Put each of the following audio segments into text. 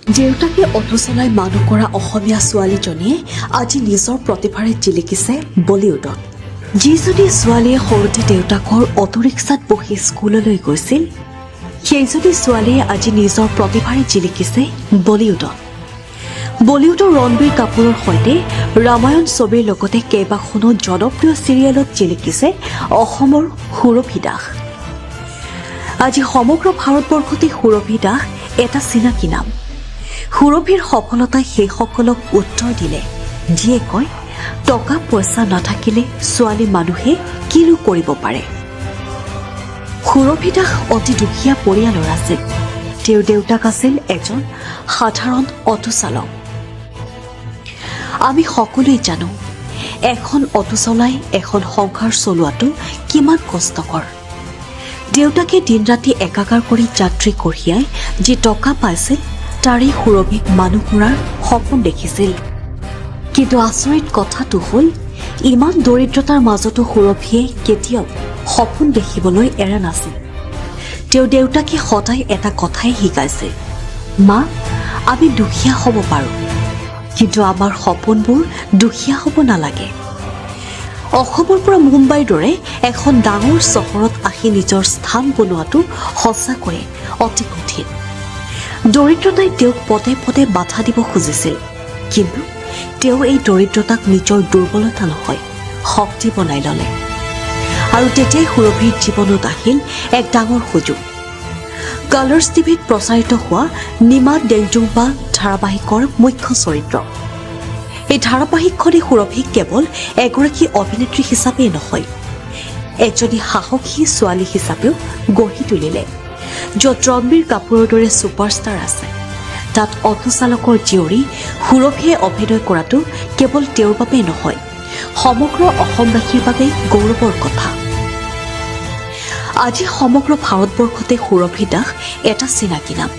দেউতাকে অটো চলাই মানুহ কৰা অসমীয়া ছোৱালীজনীয়ে আজি নিজৰ প্ৰতিভাৰে জিলিকিছে বলিউডত। যিজনী ছোৱালীয়ে সৰুতে দেউতাকৰ অটো ৰিক্সাত বহি স্কুললৈ গৈছিল, সেইজনী ছোৱালীয়ে আজি নিজৰ প্ৰতিভাৰে জিলিকিছে বলিউডত। বলিউডৰ ৰণবীৰ কাপুৰৰ সৈতে ৰামায়ণ ছবিৰ লগতে কেইবাখনো জনপ্ৰিয় চিৰিয়েলত জিলিকিছে অসমৰ সুৰভি দাস। আজি সমগ্ৰ ভাৰতবৰ্ষতে সুৰভি দাস এটা চিনাকি নাম। সুৰভিৰ সফলতাই সেইসকলক উত্তৰ দিলে যিয়ে কয়, টকা পইচা নাথাকিলে ছোৱালী মানুহে কিনো কৰিব পাৰে। সুৰভি দাস অতি দুখীয়া পৰিয়ালৰ আছিল। তেওঁৰ দেউতাক আছিল এজন সাধাৰণ অটো চালক। আমি সকলোৱে জানো, এখন অটো চলাই এখন সংসাৰ চলোৱাটো কিমান কষ্টকৰ। দেউতাকে দিন ৰাতি একাকাৰ কৰি যাত্ৰী কঢ়িয়াই যি টকা পাইছিল, তাৰে সুৰভিক মানুহ মৰাৰ সপোন দেখিছিল। কিন্তু আচৰিত কথাটো হ'ল, ইমান দৰিদ্ৰতাৰ মাজতো সুৰভিয়ে কেতিয়াও সপোন দেখিবলৈ এৰা নাছিল। তেওঁৰ দেউতাকে সদায় এটা কথাই শিকাইছিল, মা, আমি দুখীয়া হ'ব পাৰোঁ, কিন্তু আমাৰ সপোনবোৰ দুখীয়া হ'ব নালাগে। অসমৰ পৰা মুম্বাইৰ দৰে এখন ডাঙৰ চহৰত আহি নিজৰ স্থান বনোৱাটো সঁচাকৈয়ে অতি কঠিন। দৰিদ্ৰতাই তেওঁক পদে পদে বাধা দিব খুজিছিল, কিন্তু তেওঁ এই দৰিদ্ৰতাক নিজৰ দুৰ্বলতা নহয়, শক্তি বনাই ল'লে। আৰু তেতিয়াই সুৰভিৰ জীৱনত আহিল এক ডাঙৰ সুযোগ। কালাৰ্ছ টিভিত প্ৰচাৰিত হোৱা নিমা ডেংজুংবা ধাৰাবাহিকৰ মুখ্য চৰিত্ৰ। এই ধাৰাবাহিকখনে সুৰভিক কেৱল এগৰাকী অভিনেত্ৰী হিচাপেই নহয়, এজনী সাহসী ছোৱালী হিচাপেও গঢ়ি তুলিলে। য'ত ৰণবীৰ কাপুৰৰ দৰে ছুপাৰষ্টাৰ আছে, তাত অটো চালকৰ জীয়ৰী সুৰভিয়ে অভিনয় কৰাটো কেৱল তেওঁৰ বাবেই নহয়, সমগ্ৰ অসমবাসীৰ বাবে গৌৰৱৰ কথা। আজি সমগ্ৰ ভাৰতবৰ্ষতে সুৰভি দাস এটা চিনাকি নাম।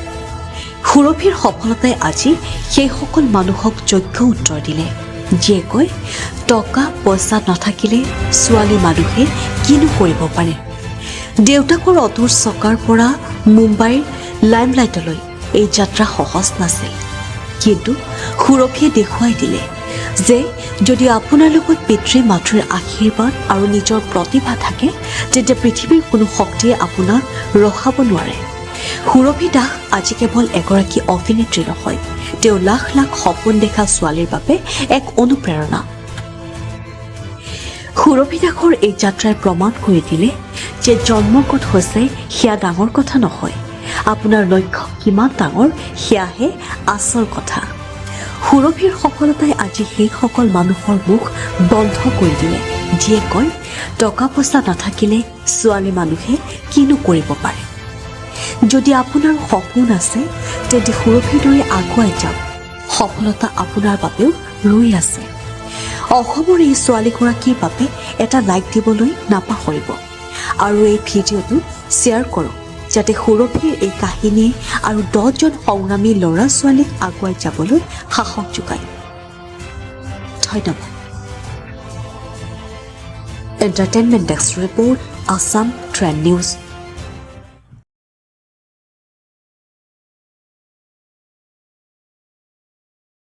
সুৰভিৰ সফলতাই আজি সেইসকল মানুহক যোগ্য উত্তৰ দিলে যিয়ে কয়, টকা পইচা নাথাকিলে ছোৱালী মানুহে কিনো কৰিব পাৰে। দেউতাকৰ অটোৰ চকাৰ পৰা মুম্বাইৰ লাইমলাইটলৈ এই যাত্ৰা সহজ নাছিল, কিন্তু সুৰভিয়ে দেখুৱাই দিলে যে যদি আপোনাৰ লগত পিতৃ মাতৃৰ আশীৰ্বাদ আৰু নিজৰ প্ৰতিভা থাকে, তেন্তে পৃথিৱীৰ কোনো শক্তিয়ে আপোনাক ৰখাব নোৱাৰে। সুৰভি দাস আজি কেৱল এগৰাকী অভিনেত্ৰী নহয়, তেওঁ লাখ লাখ সপোন দেখা ছোৱালীৰ বাবে এক অনুপ্ৰেৰণা। সুৰভি দাসৰ এই যাত্ৰাই প্ৰমাণ কৰি দিলে যে জন্মগত হৈছে সেয়া ডাঙৰ কথা নহয়, আপোনাৰ লক্ষ্য কিমান ডাঙৰ সেয়াহে আচল কথা। সুৰভিৰ সফলতাই আজি সেইসকল মানুহৰ মুখ বন্ধ কৰি দিলে যিয়ে কয়, টকা পইচা নাথাকিলে ছোৱালী মানুহে কিনো কৰিব পাৰে। যদি আপোনাৰ সপোন আছে, তেন্তে সুৰভিৰ দৰে আগুৱাই যাওক, সফলতা আপোনাৰ বাবেও ৰৈ আছে। অসমৰ এই ছোৱালীগৰাকীৰ বাবে এটা লাইক দিবলৈ নাপাহৰিব আৰু এই ভিডিঅ'টো শ্বেয়াৰ কৰক, যাতে সুৰভিৰ এই কাহিনীয়ে আৰু 10জন সংগ্ৰামী ল'ৰা ছোৱালীক আগুৱাই যাবলৈ সাহস যোগায়। ধন্যবাদ। Entertainment desk report, Assam trend news.